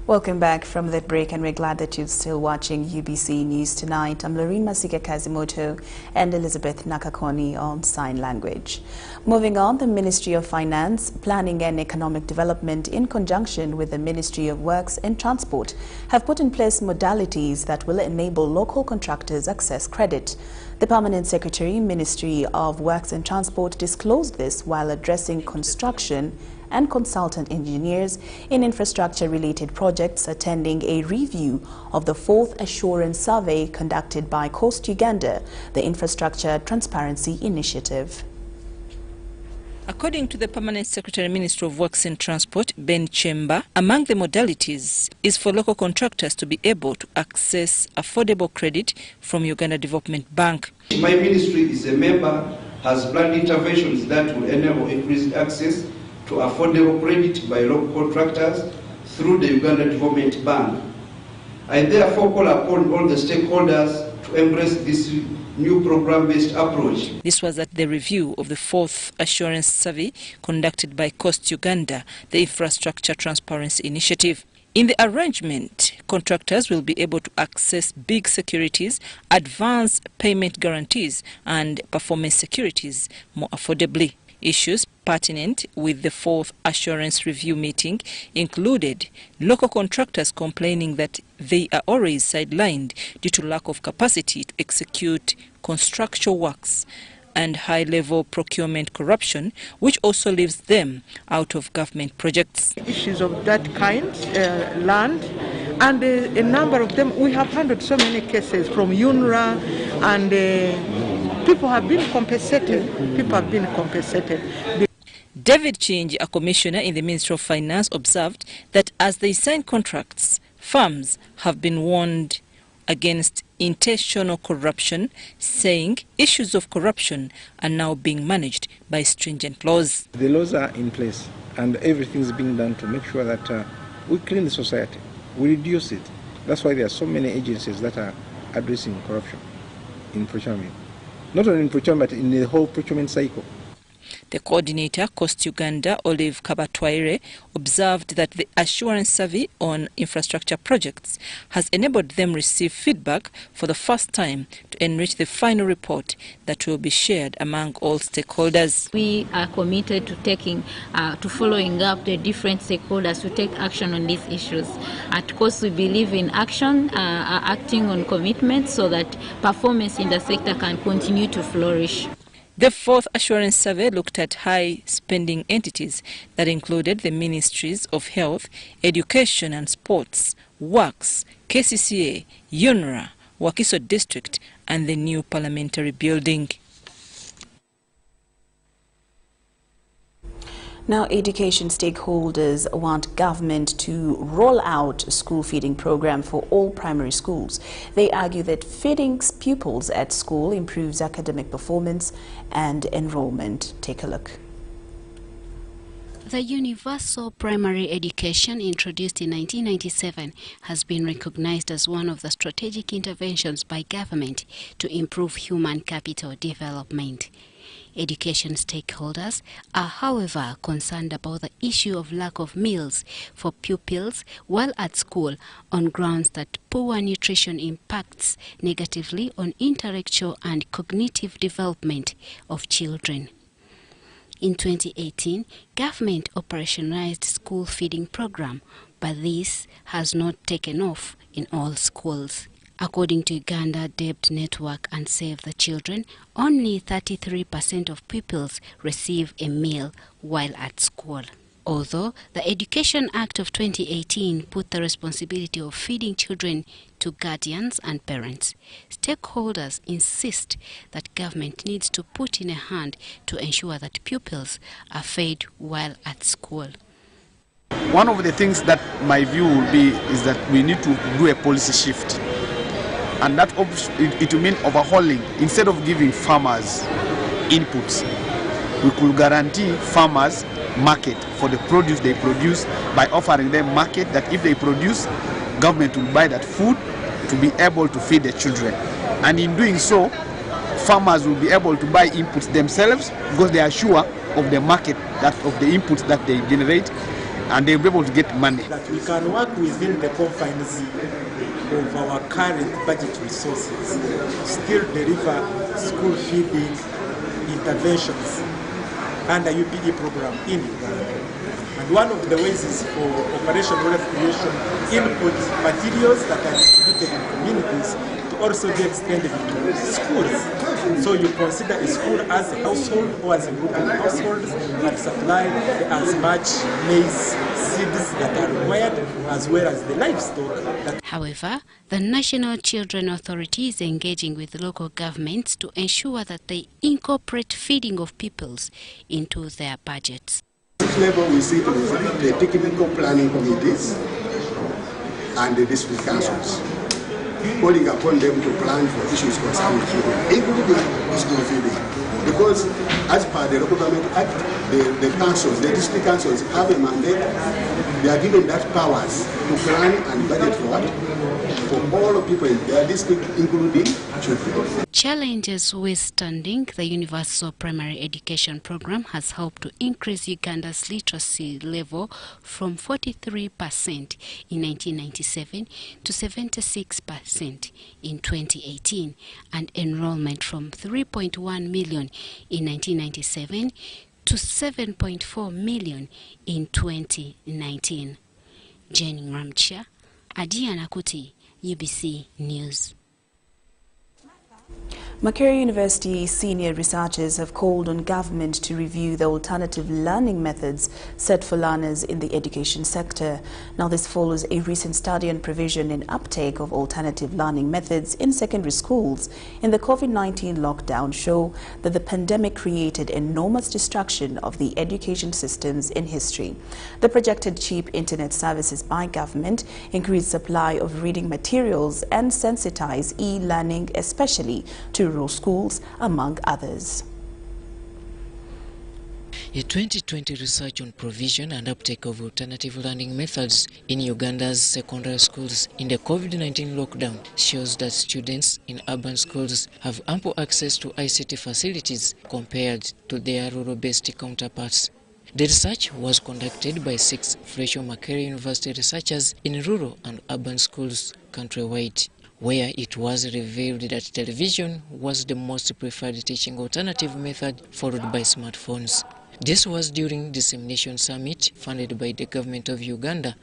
Welcome back from that break, and we're glad that you're still watching UBC News Tonight. I'm Lauryn, Masika, Kazimoto and Elizabeth Nakakoni on Sign Language. Moving on, the Ministry of Finance, Planning and Economic Development in conjunction with the Ministry of Works and Transport have put in place modalities that will enable local contractors access credit. The Permanent Secretary, Ministry of Works and Transport, disclosed this while addressing construction and consultant engineers in infrastructure-related projects attending a review of the 4th Assurance Survey conducted by Coast Uganda, the Infrastructure Transparency Initiative. According to the Permanent Secretary, Ministry of Works and Transport, Ben Chemba, among the modalities is for local contractors to be able to access affordable credit from Uganda Development Bank. My ministry is a member, has planned interventions that will enable increased access to affordable credit by local contractors through the Uganda Development Bank. I therefore call upon all the stakeholders to embrace this new program-based approach. This was at the review of the 4th Assurance Survey conducted by Coast Uganda, the Infrastructure Transparency Initiative. In the arrangement, contractors will be able to access big securities, advance payment guarantees and performance securities more affordably. Issues pertinent with the 4th Assurance Review meeting included local contractors complaining that they are always sidelined due to lack of capacity to execute construction works and high-level procurement corruption, which also leaves them out of government projects. Issues of that kind, land, and a number of them, we have handled so many cases from UNRWA, and people have been compensated. David Chinji, a commissioner in the Ministry of Finance, observed that as they sign contracts, firms have been warned against intentional corruption, saying issues of corruption are now being managed by stringent laws. The laws are in place and everything is being done to make sure that we clean the society, we reduce it. That's why there are so many agencies that are addressing corruption in procurement. Not only in procurement, but in the whole procurement cycle. The coordinator, Coast Uganda, Olive Kabatwaire, observed that the Assurance Survey on infrastructure projects has enabled them receive feedback for the first time to enrich the final report that will be shared among all stakeholders. We are committed to following up the different stakeholders to take action on these issues. At Coast, we believe in action, acting on commitments so that performance in the sector can continue to flourish. The 4th Assurance Survey looked at high-spending entities that included the Ministries of Health, Education and Sports, Works, KCCA, UNRWA, Wakiso District and the new parliamentary building. Now, education stakeholders want government to roll out a school feeding program for all primary schools. They argue that feeding pupils at school improves academic performance and enrollment. Take a look. The universal primary education introduced in 1997 has been recognized as one of the strategic interventions by government to improve human capital development. Education stakeholders are, however, concerned about the issue of lack of meals for pupils while at school on grounds that poor nutrition impacts negatively on intellectual and cognitive development of children. In 2018, government operationalized school feeding program, but this has not taken off in all schools. According to Uganda Debt Network and Save the Children, only 33% of pupils receive a meal while at school. Although the Education Act of 2018 put the responsibility of feeding children to guardians and parents, stakeholders insist that government needs to put in a hand to ensure that pupils are fed while at school. One of the things that my view will be is that we need to do a policy shift, and that it will mean overhauling. Instead of giving farmers inputs, we could guarantee farmers market for the produce they produce by offering them market that if they produce, government will buy that food to be able to feed the children. And in doing so, farmers will be able to buy inputs themselves because they are sure of the market of the inputs that they generate, and they'll be able to get money. That we can work within the confines of our current budget resources, still deliver school feeding interventions under UPDF program in Uganda. And one of the ways is for Operation Wealth Creation input materials that are distributed in communities to also be extended to schools. So you consider a school as a household or as a group of households that supply as much maize seeds that are required, as well as the livestock. However, the National Children Authority is engaging with local governments to ensure that they incorporate feeding of pupils into their budgets. At this level, we sit with the technical planning committees and the district councils, calling upon them to plan for issues concerning children, including school feeding. Because as per the Local Government Act, the councils, the district councils have a mandate. They are given that powers to plan and budget for what? For all of people in their district, including children. Challenges withstanding, the Universal Primary Education Program has helped to increase Uganda's literacy level from 43% in 1997 to 76% in 2018, and enrollment from 3.1 million in 1997 to 7.4 million in 2019. Jenny Ramcha, Adiana Kuti, UBC News. Makerere University senior researchers have called on government to review the alternative learning methods set for learners in the education sector. Now, this follows a recent study on provision and uptake of alternative learning methods in secondary schools. In the COVID-19 lockdown show that the pandemic created enormous destruction of the education systems in history. The projected cheap internet services by government, increased supply of reading materials and sensitize e-learning, especially to rural schools, among others. A 2020 research on provision and uptake of alternative learning methods in Uganda's secondary schools in the COVID-19 lockdown shows that students in urban schools have ample access to ICT facilities compared to their rural-based counterparts. The research was conducted by 6 Fresho Makerere University researchers in rural and urban schools countrywide, where it was revealed that television was the most preferred teaching alternative method, followed by smartphones. This was during Dissemination Summit funded by the government of Uganda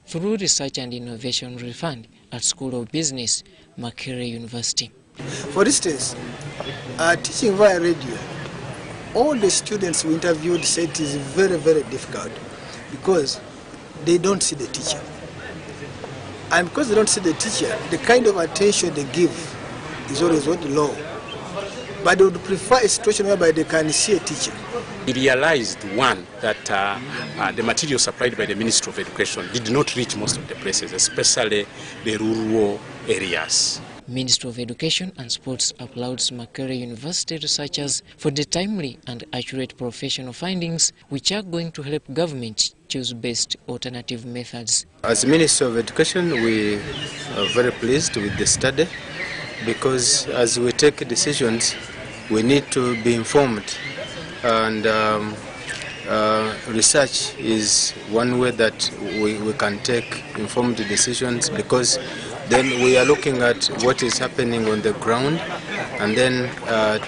through Research and Innovation Fund at School of Business, Makerere University. For instance, teaching via radio, all the students we interviewed said it is very, very difficult because they don't see the teacher. And because they don't see the teacher, the kind of attention they give is always low. But they would prefer a situation whereby they can see a teacher. We realized, one, that the material supplied by the Ministry of Education did not reach most of the places, especially the rural areas. Ministry of Education and Sports applauds Makerere University researchers for the timely and accurate professional findings, which are going to help government choose best alternative methods. As Ministry of Education, we are very pleased with the study because as we take decisions, we need to be informed. And research is one way that we can take informed decisions, because then we are looking at what is happening on the ground and then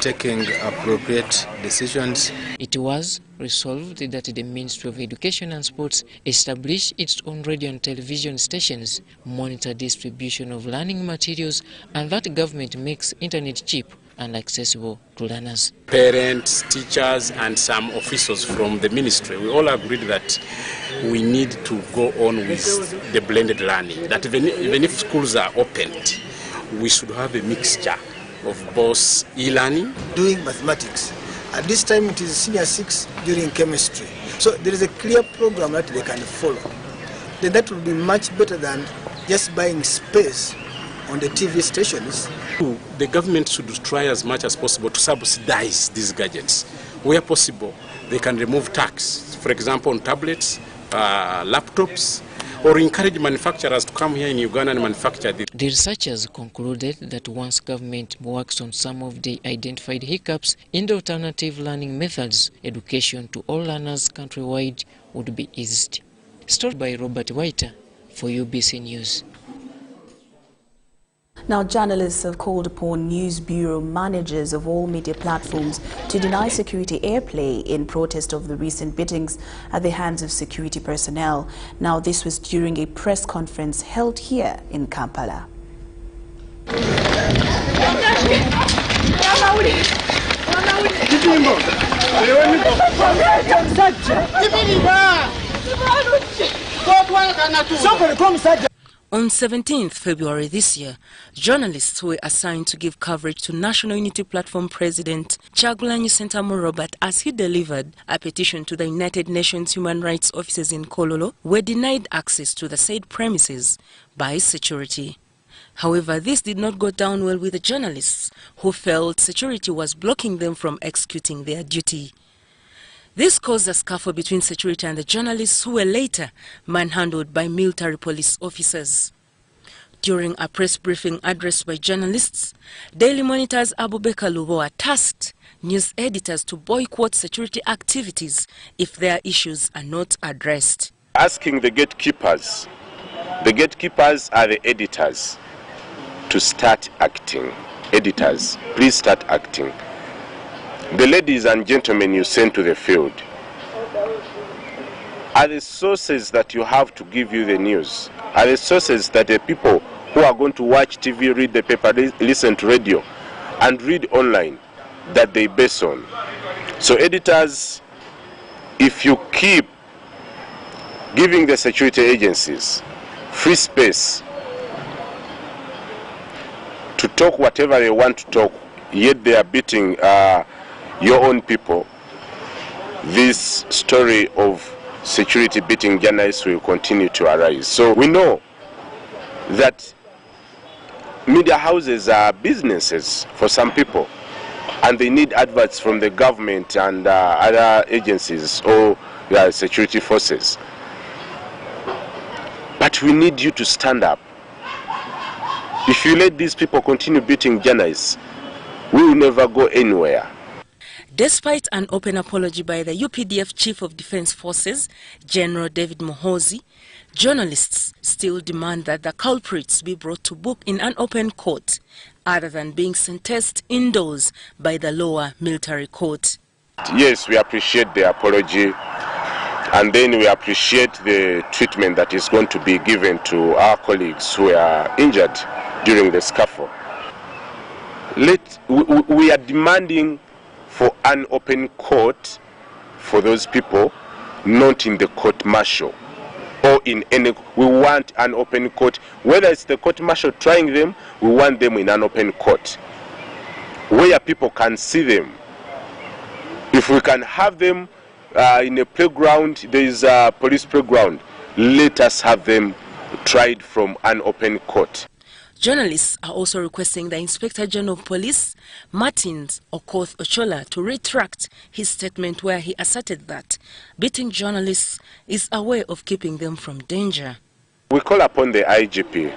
taking appropriate decisions. It was resolved that the Ministry of Education and Sports establish its own radio and television stations, monitor distribution of learning materials, and that government makes internet cheap and accessible to learners. Parents, teachers, and some officials from the ministry, we all agreed that we need to go on with the blended learning, that even if schools are opened, we should have a mixture of both e-learning. Doing mathematics. At this time it is senior 6 during chemistry. So there is a clear program that they can follow. Then that would be much better than just buying space on the TV stations. The government should try as much as possible to subsidize these gadgets. Where possible, they can remove tax, for example, on tablets, laptops, or encourage manufacturers to come here in Uganda and manufacture this. The researchers concluded that once government works on some of the identified hiccups in the alternative learning methods, education to all learners countrywide would be eased. Story by Robert Whiter for UBC News. Now, journalists have called upon news bureau managers of all media platforms to deny security airplay in protest of the recent beatings at the hands of security personnel. Now, this was during a press conference held here in Kampala. On 17th February this year, journalists were assigned to give coverage to National Unity Platform President Kyagulanyi Ssentamu Robert as he delivered a petition to the United Nations Human Rights Offices in Kololo, were denied access to the said premises by security. However, this did not go down well with the journalists, who felt security was blocking them from executing their duty. This caused a scuffle between security and the journalists, who were later manhandled by military police officers. During a press briefing addressed by journalists, Daily Monitor's Abubakar Lubowa tasked news editors to boycott security activities if their issues are not addressed. Asking the gatekeepers are the editors, to start acting. Editors, please start acting. The ladies and gentlemen you send to the field are the sources that you have to give you the news, are the sources that the people who are going to watch TV, read the paper, listen to radio, and read online, that they base on. So editors, if you keep giving the security agencies free space to talk whatever they want to talk, yet they are beating your own people, this story of security beating journalists will continue to arise. So we know that media houses are businesses for some people, and they need adverts from the government and other agencies or security forces. But we need you to stand up. If you let these people continue beating journalists, we will never go anywhere. Despite an open apology by the UPDF Chief of Defense Forces, General David Muhoozi, journalists still demand that the culprits be brought to book in an open court, other than being sentenced indoors by the lower military court. Yes, we appreciate the apology, and then we appreciate the treatment that is going to be given to our colleagues who are injured during the scuffle. We are demanding for an open court for those people, not in the court martial or in any. We want an open court, whether it's the court martial trying them, we want them in an open court where people can see them. If we can have them in a playground, there is a police playground, let us have them tried from an open court. Journalists are also requesting the Inspector General of Police, Martins Okoth Ochola, to retract his statement where he asserted that beating journalists is a way of keeping them from danger. We call upon the IGP,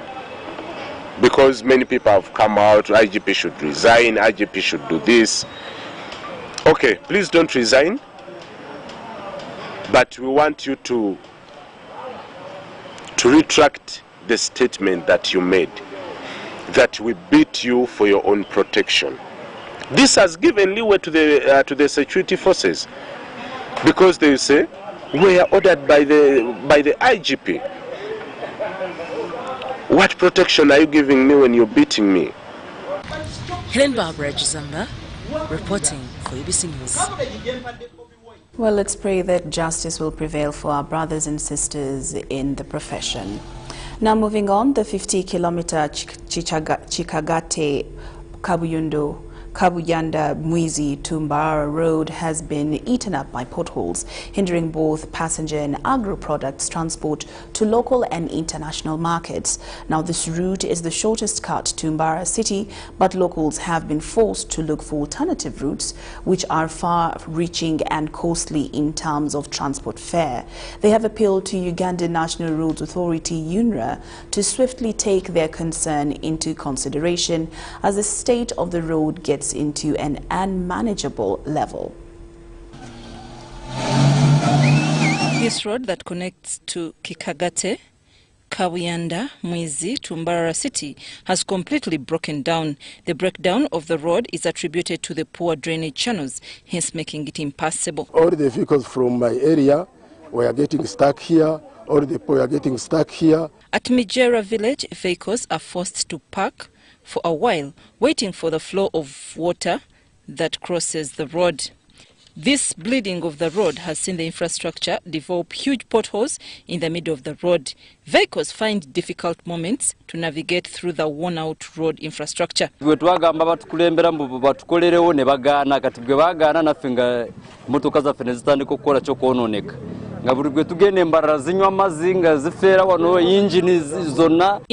because many people have come out, IGP should resign, IGP should do this. Okay, please don't resign, but we want you to retract the statement that you made, that we beat you for your own protection. This has given leeway to the security forces, because they say we are ordered by the IGP. What protection are you giving me when you're beating me? Helen Barbara Jizamba, reporting for UBC News. Well, let's pray that justice will prevail for our brothers and sisters in the profession. Now moving on, the 50-kilometer Chikagate Kabuyanda Mwizi Tumbara Road has been eaten up by potholes, hindering both passenger and agro-products transport to local and international markets. Now this route is the shortest cut to Tumbara city, but locals have been forced to look for alternative routes which are far-reaching and costly in terms of transport fare. They have appealed to Uganda National Roads Authority UNRA to swiftly take their concern into consideration as the state of the road gets into an unmanageable level. This road that connects to Kikagate, Kabuyanda, Mwizi, Tumbara city has completely broken down. The breakdown of the road is attributed to the poor drainage channels, hence making it impassable. All the vehicles from my area were getting stuck here, all the people are getting stuck here. At Mijera village, vehicles are forced to park for a while, waiting for the flow of water that crosses the road. This bleeding of the road has seen the infrastructure develop huge potholes in the middle of the road. Vehicles find difficult moments to navigate through the worn-out road infrastructure. In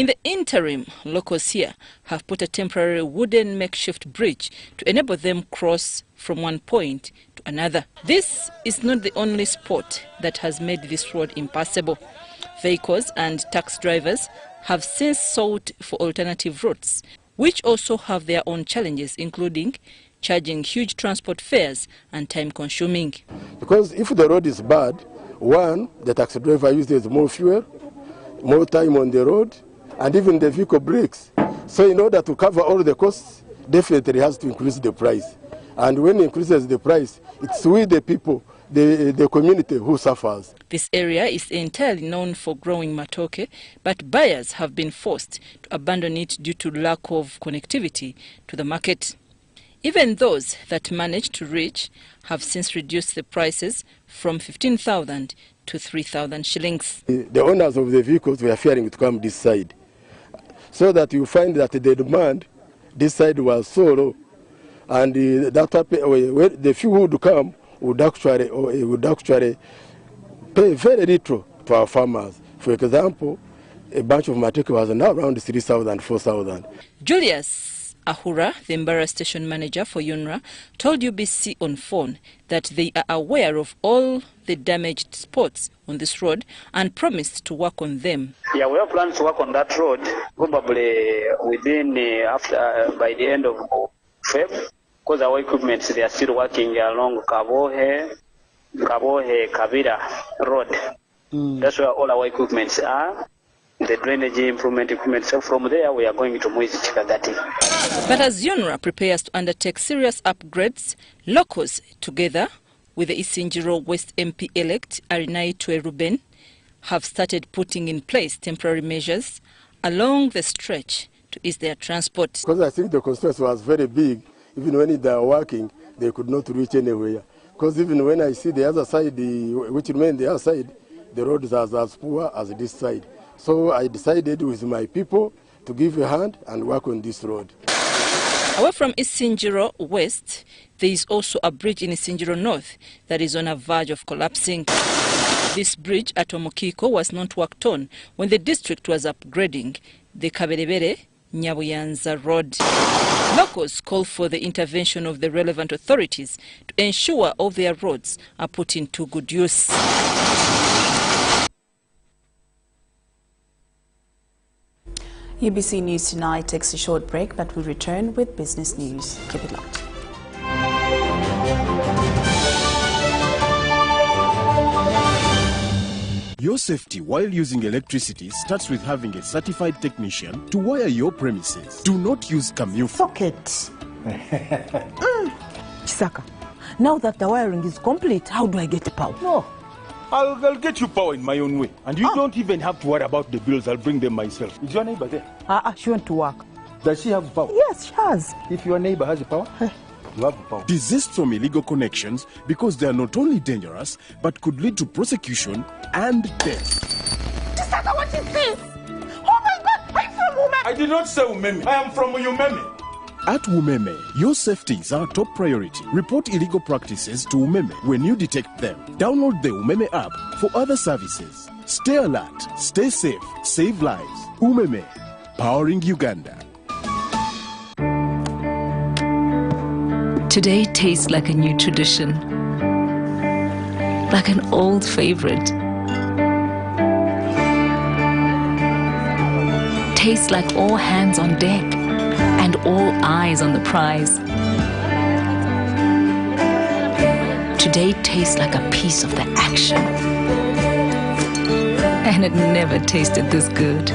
the interim, locals here have put a temporary wooden makeshift bridge to enable them cross from one point to another. This is not the only spot that has made this road impassable. Vehicles and taxi drivers have since sought for alternative routes, which also have their own challenges, including charging huge transport fares and time consuming. Because if the road is bad, one, the taxi driver uses more fuel, more time on the road, and even the vehicle breaks. So in order to cover all the costs, definitely has to increase the price. And when it increases the price, it's we the people, the community who suffers. This area is entirely known for growing matoke, but buyers have been forced to abandon it due to lack of connectivity to the market. Even those that managed to reach have since reduced the prices from 15,000 to 3,000 shillings. The owners of the vehicles were fearing to come this side, so that you find that the demand this side was so low, and the few who would come would actually pay very little to our farmers. For example, a bunch of matoke was now around 3,000, 4,000. Julius Ahura, the Mbara station manager for UNRA, told UBC on phone that they are aware of all the damaged spots on this road and promised to work on them. Yeah, we have plans to work on that road probably within by the end of February, because our equipment, they are still working along Kabohe Kabira road. That's where all our equipments are. The drainage improvement equipment. So from there, we are going to Mwizi Chikagati. But as UNRA prepares to undertake serious upgrades, locals, together with the Isingiro West MP-elect Arinai Ruben, have started putting in place temporary measures along the stretch to ease their transport. Because I think the constituency was very big, even when they are working, they could not reach anywhere. Because even when I see the other side, which remain the other side, the roads are as poor as this side. So I decided with my people to give a hand and work on this road. Away from Isingiro West, there is also a bridge in Isingiro North that is on a verge of collapsing. This bridge at Omukiko was not worked on when the district was upgrading the Kaberebere Nyabuyanza Road. Locals call for the intervention of the relevant authorities to ensure all their roads are put into good use. UBC News Tonight takes a short break, but we'll return with business news. Keep it locked. Your safety while using electricity starts with having a certified technician to wire your premises. Do not use Camufo. Socket. Chisaka, now that the wiring is complete, how do I get power? No. I'll get you power in my own way. And you don't even have to worry about the bills. I'll bring them myself. Is your neighbor there? She went to work. Does she have power? Yes, she has. If your neighbor has the power, you have the power. Desist from illegal connections because they are not only dangerous, but could lead to prosecution and death. Tisaka, what is this? Oh my God, I'm from Umeme. I did not say Umeme. I am from Umeme. At Umeme, your safety is our top priority. Report illegal practices to Umeme when you detect them. Download the Umeme app for other services. Stay alert, stay safe, save lives. Umeme, powering Uganda. Today tastes like a new tradition, like an old favorite. Tastes like all hands on deck and all eyes on the prize. Today tastes like a piece of the action. And it never tasted this good.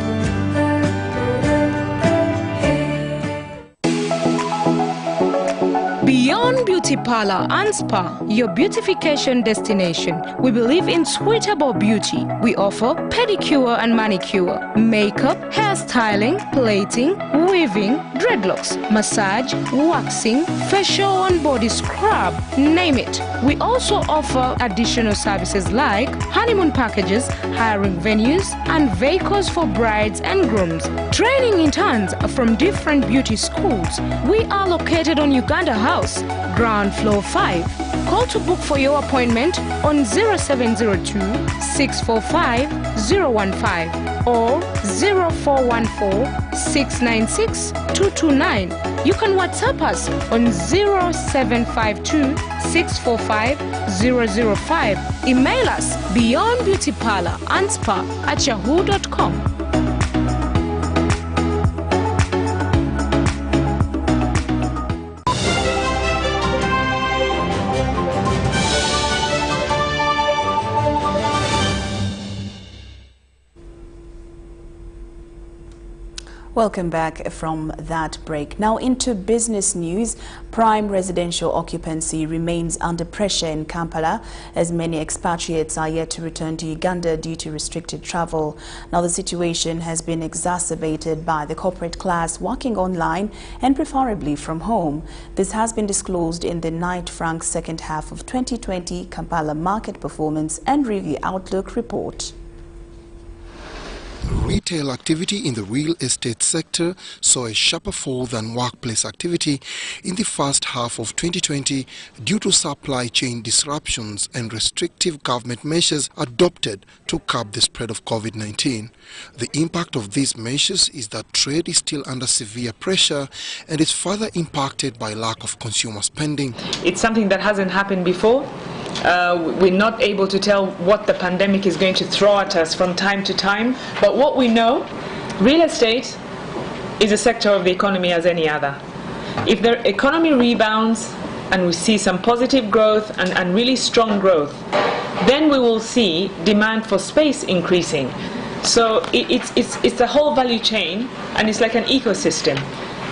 Beyond Beauty Parlor and Spa, your beautification destination. We believe in suitable beauty. We offer pedicure and manicure, makeup, hairstyling, plating, weaving, dreadlocks, massage, waxing, facial and body scrub, name it. We also offer additional services like honeymoon packages, hiring venues, and vehicles for brides and grooms. Training interns from different beauty schools. We are located on Uganda House, ground floor 5. Call to book for your appointment on 0702 645 015 or 0414 696 229. You can WhatsApp us on 0752 645 005. Email us beyondbeautyparlor@yahoo.com. Welcome back from that break. Now into business news. Prime residential occupancy remains under pressure in Kampala as many expatriates are yet to return to Uganda due to restricted travel. Now the situation has been exacerbated by the corporate class working online and preferably from home. This has been disclosed in the Knight Frank second half of 2020 Kampala Market Performance and Review Outlook report. Retail activity in the real estate sector saw a sharper fall than workplace activity in the first half of 2020 due to supply chain disruptions and restrictive government measures adopted to curb the spread of COVID-19. The impact of these measures is that trade is still under severe pressure and is further impacted by lack of consumer spending. It's something that hasn't happened before. We're not able to tell what the pandemic is going to throw at us from time to time. But what we know, real estate is a sector of the economy as any other. If the economy rebounds and we see some positive growth and really strong growth, then we will see demand for space increasing. So it's a whole value chain, and it's like an ecosystem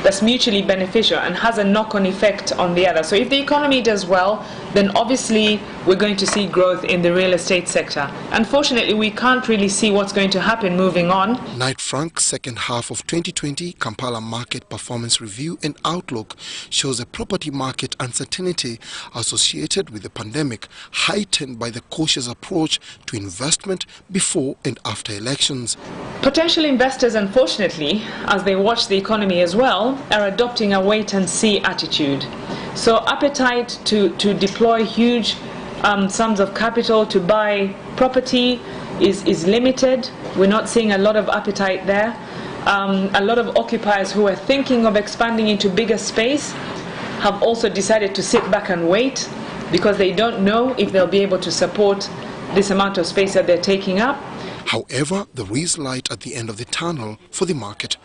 that's mutually beneficial and has a knock-on effect on the other. So if the economy does well, then obviously we're going to see growth in the real estate sector. Unfortunately, we can't really see what's going to happen moving on. Knight Frank second half of 2020 Kampala Market Performance Review and Outlook shows a property market uncertainty associated with the pandemic, heightened by the cautious approach to investment before and after elections. Potential investors, unfortunately, as they watch the economy as well, are adopting a wait-and-see attitude. So appetite to deploy huge sums of capital to buy property is limited. We're not seeing a lot of appetite there. A lot of occupiers who are thinking of expanding into bigger space have also decided to sit back and wait because they don't know if they'll be able to support this amount of space that they're taking up. However, there is light at the end of the tunnel for the market.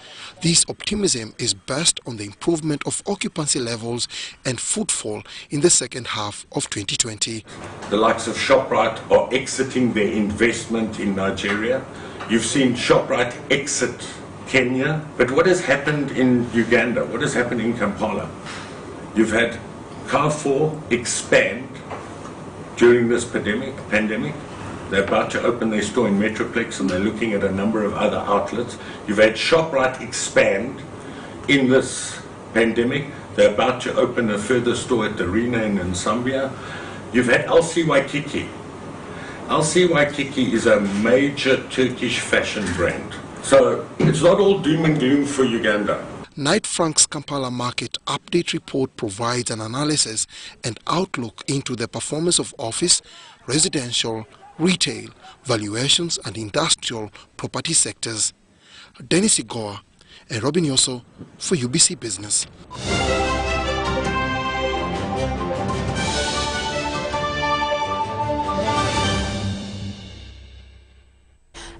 This optimism is based on the improvement of occupancy levels and footfall in the second half of 2020. The likes of ShopRite are exiting their investment in Nigeria. You've seen ShopRite exit Kenya. But what has happened in Uganda? What has happened in Kampala? You've had Carrefour expand during this pandemic. They're about to open their store in Metroplex and they're looking at a number of other outlets. You've had ShopRite expand. in this pandemic. They're about to open a further store at the Arena in Zambia. You've had LC Waikiki. LC Waikiki is a major Turkish fashion brand. So it's not all doom and gloom for Uganda. Knight Frank's Kampala Market Update Report provides an analysis and outlook into the performance of office, residential, retail, valuations and industrial property sectors. Dennis Igoa and Robin Yoso for UBC Business.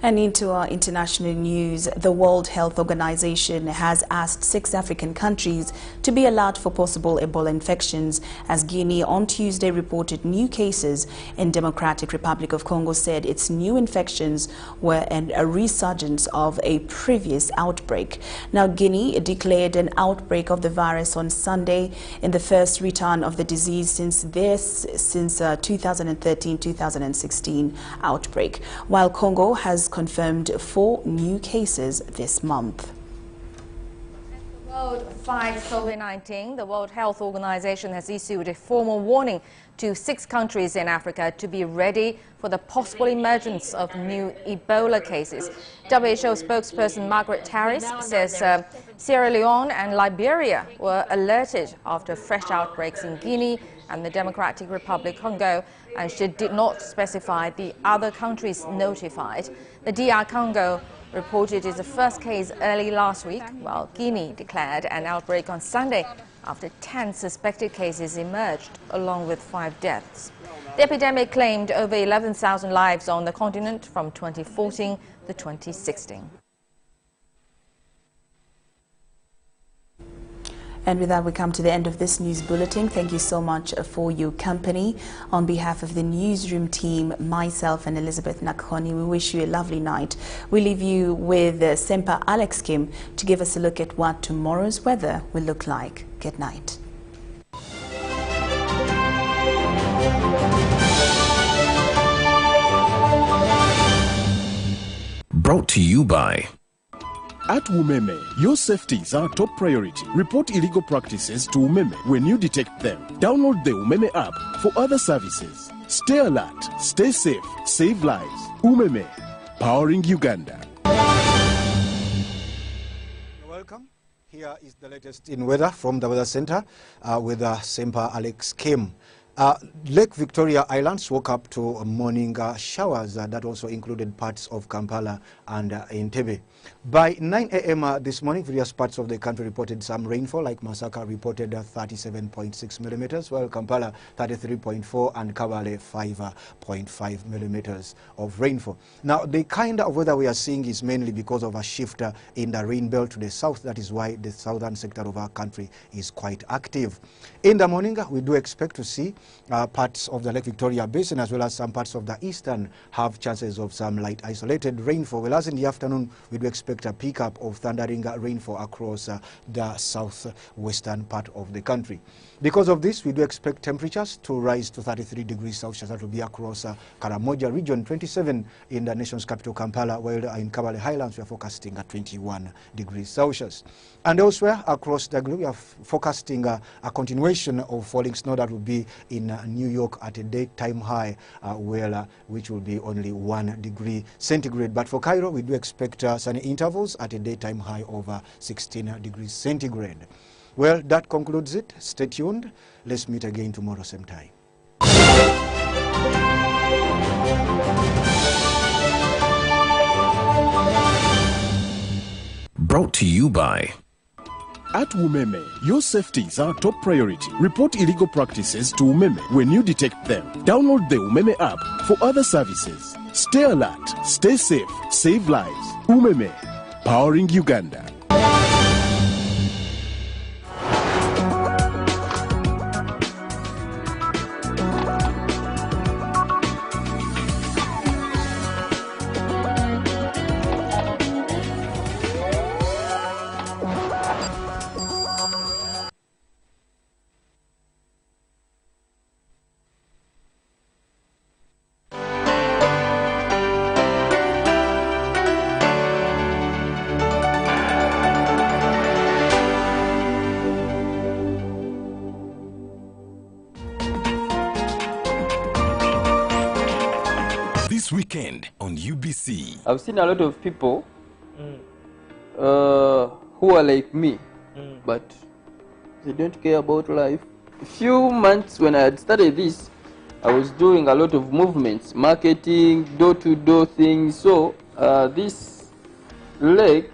And into our international news, the World Health Organization has asked 6 African countries to be alert for possible Ebola infections, as Guinea on Tuesday reported new cases, and Democratic Republic of Congo said its new infections were a resurgence of a previous outbreak. Now, Guinea declared an outbreak of the virus on Sunday, in the first return of the disease since 2013-2016 outbreak, while Congo has confirmed 4 new cases this month. The world fights COVID-19. The World Health Organization has issued a formal warning to 6 countries in Africa to be ready for the possible emergence of new Ebola cases. WHO spokesperson Margaret Harris says Sierra Leone and Liberia were alerted after fresh outbreaks in Guinea and the Democratic Republic of Congo, and she did not specify the other countries notified. The DR Congo reported its first case early last week, while Guinea declared an outbreak on Sunday after 10 suspected cases emerged, along with 5 deaths. The epidemic claimed over 11,000 lives on the continent from 2014 to 2016. And with that, we come to the end of this news bulletin. Thank you so much for your company. On behalf of the newsroom team, myself and Elizabeth Nakakoni, we wish you a lovely night. We leave you with Semper Alex Kim to give us a look at what tomorrow's weather will look like. Good night. Brought to you by At Umeme, your safety is our top priority. Report illegal practices to Umeme when you detect them. Download the Umeme app for other services. Stay alert, stay safe, save lives. Umeme, powering Uganda. Welcome. Here is the latest in weather from the Weather Center with Semper Alex Kim. Lake Victoria Islands woke up to morning showers that also included parts of Kampala and Entebbe. By 9 a.m. This morning, various parts of the country reported some rainfall, like Masika reported 37.6 millimeters, while Kampala 33.4 and Kabale 5.5 millimeters of rainfall. Now, the kind of weather we are seeing is mainly because of a shift in the rain belt to the south. That is why the southern sector of our country is quite active. In the morning, we do expect to see parts of the Lake Victoria Basin as well as some parts of the eastern have chances of some light isolated rainfall. Whereas in the afternoon, we do expect a pickup of thundering rainfall across the southwestern part of the country. Because of this, we do expect temperatures to rise to 33 degrees Celsius. That will be across Karamoja region, 27 in the nation's capital Kampala, while in Kabale Highlands we are forecasting at 21 degrees Celsius. And elsewhere across the globe, we are forecasting a continuation of falling snow that will be in New York at a daytime high, which will be only 1 degree centigrade. But for Cairo, we do expect sunny intervals at a daytime high of 16 degrees centigrade. Well, that concludes it. Stay tuned. Let's meet again tomorrow, same time. Brought to you by At Umeme, your safety is our top priority. Report illegal practices to Umeme when you detect them. Download the Umeme app for other services. Stay alert, stay safe, save lives. Umeme, powering Uganda. this weekend on UBC. I've seen a lot of people who are like me, but they don't care about life. A few months when I had started this, I was doing a lot of movements, marketing, door-to-door things. So this leg